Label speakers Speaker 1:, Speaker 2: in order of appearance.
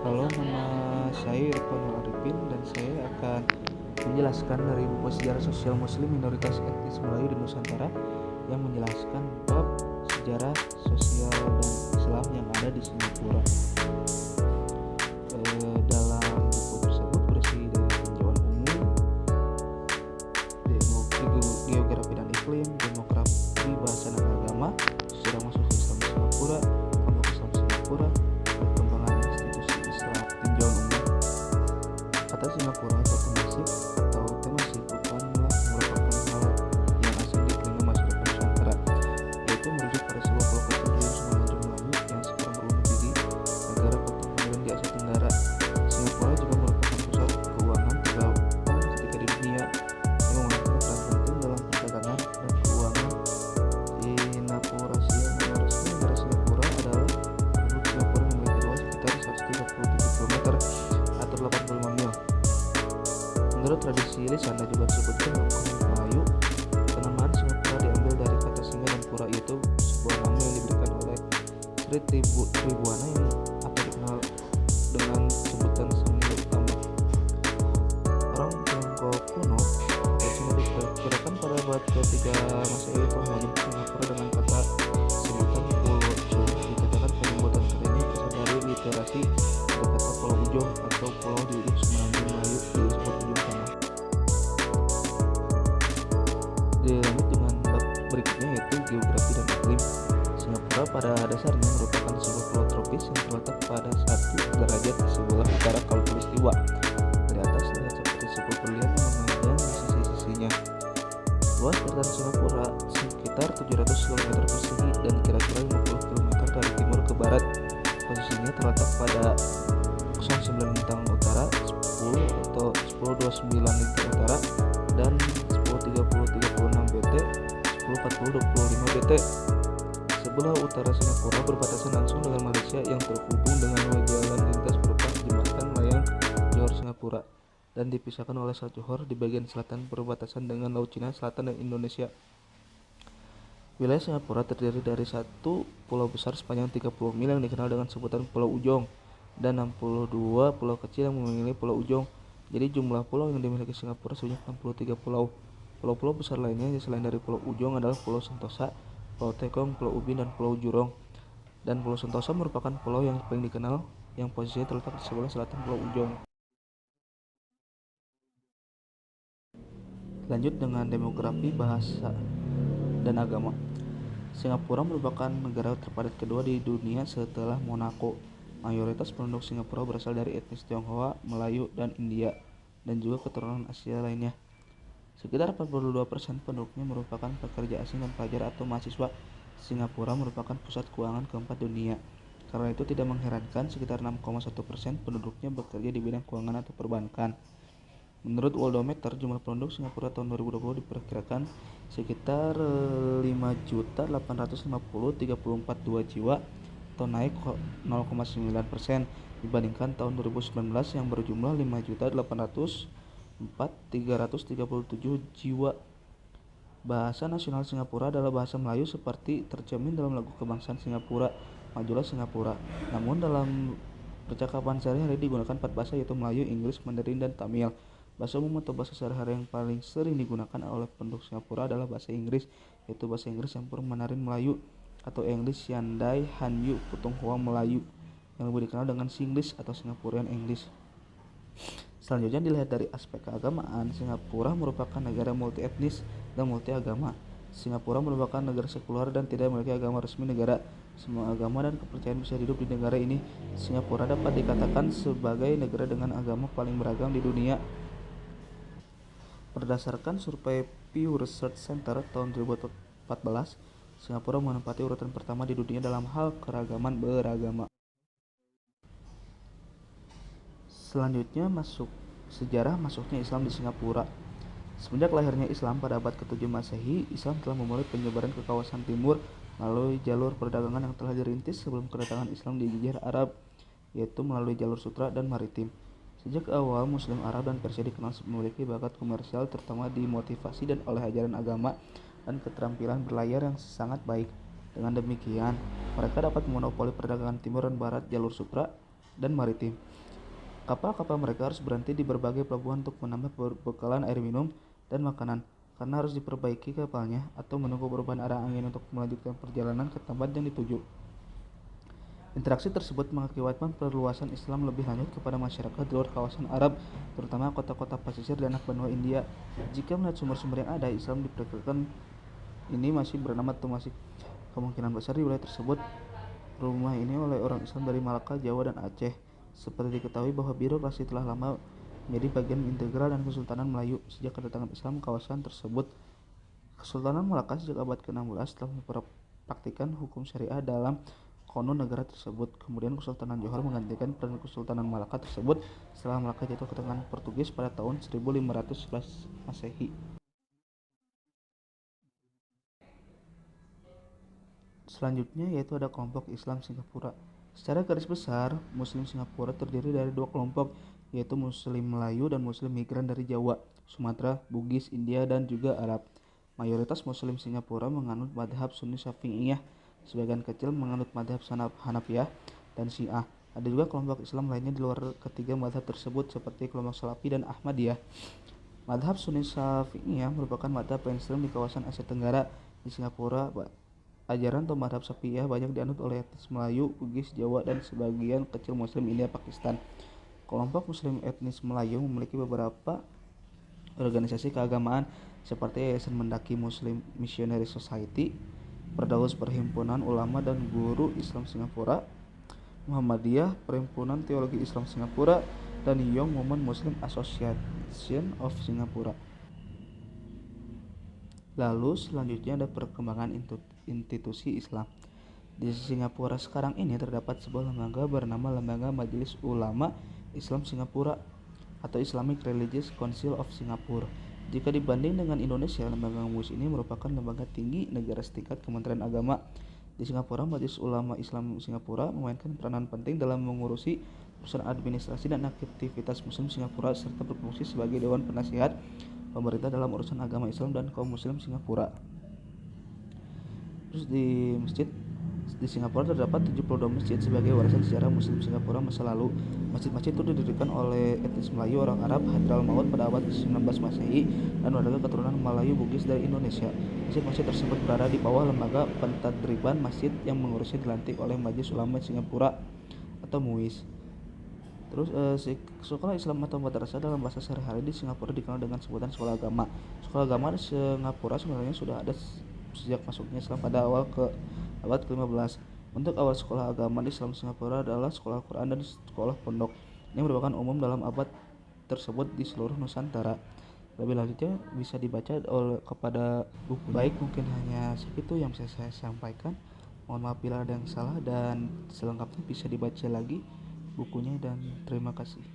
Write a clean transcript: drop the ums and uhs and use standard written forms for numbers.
Speaker 1: Halo, nama saya Irfan Arifin dan saya akan menjelaskan dari buku Sejarah Sosial Muslim Minoritas Etnis Melayu di Nusantara yang menjelaskan bab sejarah sosial dan Islam yang ada di Singapura. Dalam buku tersebut berisi dari tinjauan umum, geografi dan iklim, demografi, bahasa dan agama, sejarah masuk Islam di Singapura, kelompok Islam Singapura, perkembangan institusi Islam. Tinjauan umum, kata Singapura atau Temasek atau Temasek bukanlah merupakan hal yang asing di telinga masyarakat Nusantara, yaitu merujuk pada sebuah pulau kecil di Semenanjung Melayu yang sekarang berumur di negara Kota Modern di Asia Tenggara. Singapura juga merupakan pusat keuangan terdepan ketika di dunia yang memainkan peran penting dalam perdagangan dan keuangan. Singapura negara Singapura adalah Republik Singapura yang memiliki luas sekitar 137 km atau 85 mil. Menurut tradisi lisan dan juga disebutkan dalam Koran Melayu, penamaan Singapura diambil dari kata singa dan pura, yaitu sebuah nama yang diberikan oleh Sri Tribuana yang apa dikenal dengan sebutan Senilai Utama. Orang Tiongkok kuno Cina diperkirakan pada abad ke-3 Masehi telah menyebut Singapura dengan kata sebutan Pulau Chou. Dikatakan penyebutan katanya berasal dari literasi dari kata Pulau Ujong atau pulau di ujung Semenanjung Melayu disebut ujung sana. Dilanjut dengan bab berikutnya, yaitu geografi dan iklim. Singapura pada dasarnya merupakan sebuah pulau tropis yang terletak pada 1 derajat di sebelah utara Khatulistiwa. Dari atas terlihat seperti sebuah berlian yang memanjang di sisi-sisinya. Luas daratan Singapura sekitar 700 km persegi dan kira-kira 50 km dari timur ke barat. Posisinya terletak pada 09 lintang utara, 10 atau 1029 lintang utara, dan 1030-36 BT, 1040-25 BT. Sebelah utara Singapura berbatasan langsung dengan Malaysia yang terhubung dengan jalan lintas berupa jembatan layang Johor-Singapura dan dipisahkan oleh Selat Johor di bagian selatan berbatasan dengan Laut Cina Selatan dan Indonesia. Wilayah Singapura terdiri dari satu pulau besar sepanjang 30 mil yang dikenal dengan sebutan Pulau Ujong dan 62 pulau kecil yang mengelilingi Pulau Ujong. Jadi jumlah pulau yang dimiliki Singapura sebanyak 63 pulau. Pulau-pulau besar lainnya selain dari Pulau Ujong adalah Pulau Sentosa, Pulau Tekong, Pulau Ubin, dan Pulau Jurong. Dan Pulau Sentosa merupakan pulau yang paling dikenal yang posisinya terletak di sebelah selatan Pulau Ujong. Lanjut dengan demografi, bahasa, dan agama. Singapura merupakan negara terpadat kedua di dunia setelah Monaco. Mayoritas penduduk Singapura berasal dari etnis Tionghoa, Melayu, dan India, dan juga keturunan Asia lainnya. Sekitar 42% penduduknya merupakan pekerja asing dan pelajar atau mahasiswa. Singapura merupakan pusat keuangan keempat dunia. Karena itu tidak mengherankan sekitar 6,1% penduduknya bekerja di bidang keuangan atau perbankan. Menurut Worldometer, jumlah penduduk Singapura tahun 2020 diperkirakan sekitar 5.850.342 jiwa atau naik 0,9% dibandingkan tahun 2019 yang berjumlah 5.804.337 jiwa. Bahasa nasional Singapura adalah bahasa Melayu seperti tercermin dalam lagu kebangsaan Singapura, Majulah Singapura. Namun dalam percakapan sehari-hari digunakan 4 bahasa, yaitu Melayu, Inggris, Mandarin, dan Tamil. Bahasa umum atau bahasa sehari-hari yang paling sering digunakan oleh penduduk Singapura adalah bahasa Inggris, yaitu bahasa Inggris campur Mandarin Melayu atau English Yandai Hanyu Putonghua Melayu, yang lebih dikenal dengan Singlish atau Singaporean English. Selanjutnya dilihat dari aspek keagamaan, Singapura merupakan negara multi etnis dan multi agama. Singapura merupakan negara sekuler dan tidak memiliki agama resmi negara. Semua agama dan kepercayaan bisa hidup di negara ini. Singapura dapat dikatakan sebagai negara dengan agama paling beragam di dunia. Berdasarkan survei Pew Research Center tahun 2014, Singapura menempati urutan pertama di dunia dalam hal keragaman beragama. Selanjutnya sejarah masuknya Islam di Singapura. Semenjak lahirnya Islam pada abad ke-7 Masehi, Islam telah memulai penyebaran ke kawasan timur melalui jalur perdagangan yang telah dirintis sebelum kedatangan Islam di Jazirah Arab, yaitu melalui jalur sutra dan maritim. Sejak awal, Muslim Arab dan Persia dikenal memiliki bakat komersial terutama dimotivasi dan oleh ajaran agama dan keterampilan berlayar yang sangat baik. Dengan demikian, mereka dapat memonopoli perdagangan timur dan barat jalur sutra dan maritim. Kapal-kapal mereka harus berhenti di berbagai pelabuhan untuk menambah perbekalan air minum dan makanan, karena harus diperbaiki kapalnya atau menunggu perubahan arah angin untuk melanjutkan perjalanan ke tempat yang dituju. Interaksi tersebut mengakibatkan perluasan Islam lebih lanjut kepada masyarakat di luar kawasan Arab, terutama kota-kota pesisir dan anak benua India. Jika melihat sumber-sumber yang ada, Islam diperkirakan ini masih bernama atau masih kemungkinan besar di wilayah tersebut rumah ini oleh orang Islam dari Malaka, Jawa, dan Aceh. Seperti diketahui bahwa birokrasi telah lama menjadi bagian integral dan Kesultanan Melayu sejak kedatangan Islam ke kawasan tersebut. Kesultanan Malaka sejak abad ke-16 telah mempraktikkan hukum syariah dalam konun negara tersebut. Kemudian Kesultanan Johor menggantikan peran Kesultanan Malaka tersebut setelah Malaka jatuh ke tangan Portugis pada tahun 1511 Masehi. Selanjutnya yaitu ada kelompok Islam Singapura. Secara garis besar, Muslim Singapura terdiri dari dua kelompok, yaitu Muslim Melayu dan Muslim migran dari Jawa, Sumatera, Bugis, India, dan juga Arab. Mayoritas Muslim Singapura menganut madhab Sunni Syafi'iyah, sebagian kecil menganut madhab Hanafiyah dan Syiah. Ada juga kelompok Islam lainnya di luar ketiga madhab tersebut seperti kelompok Salafi dan Ahmadiyah. Madhab Sunni Syafi'iyah merupakan madhab mainstream di kawasan Asia Tenggara. Di Singapura, ajaran atau madhab Syafi'iyah banyak dianut oleh etnis Melayu, Bugis, Jawa, dan sebagian kecil Muslim India, Pakistan. Kelompok Muslim etnis Melayu memiliki beberapa organisasi keagamaan seperti Yayasan Mendaki Muslim Missionary Society, Firdaus Perhimpunan Ulama dan Guru Islam Singapura, Muhammadiyah, Perhimpunan Teologi Islam Singapura, dan Young Women Muslim Association of Singapura. Lalu selanjutnya ada perkembangan institusi Islam. Di Singapura sekarang ini terdapat sebuah lembaga bernama Lembaga Majelis Ulama Islam Singapura atau Islamic Religious Council of Singapore. Jika dibanding dengan Indonesia, lembaga MUIS ini merupakan lembaga tinggi negara setingkat Kementerian Agama. Di Singapura, Majelis Ulama Islam Singapura memainkan peranan penting dalam mengurusi urusan administrasi dan aktivitas Muslim Singapura serta berfungsi sebagai dewan penasihat pemerintah dalam urusan agama Islam dan kaum Muslim Singapura. Terus di Singapura terdapat 72 masjid sebagai warisan sejarah Muslim Singapura masa lalu. Masjid-masjid itu didirikan oleh etnis Melayu orang Arab Hadramaut pada abad ke-19 Masehi dan warga keturunan Melayu Bugis dari Indonesia. Masjid-masjid tersebut berada di bawah lembaga pentadriban masjid yang mengurusnya dilantik oleh Majelis Ulama Singapura atau MUIS. Terus sekolah Islam atau madrasah dalam bahasa sehari-hari di Singapura dikenal dengan sebutan sekolah agama. Sekolah agama di Singapura sebenarnya sudah ada sejak masuknya Islam pada abad ke-15. Untuk awal sekolah agama di Islam Singapura adalah sekolah Quran dan sekolah pondok. Ini merupakan umum dalam abad tersebut di seluruh Nusantara. Lebih lanjutnya bisa dibaca kepada buku. Baik, mungkin hanya segitu yang bisa saya sampaikan. Mohon maaf bila ada yang salah dan selengkapnya bisa dibaca lagi bukunya dan terima kasih.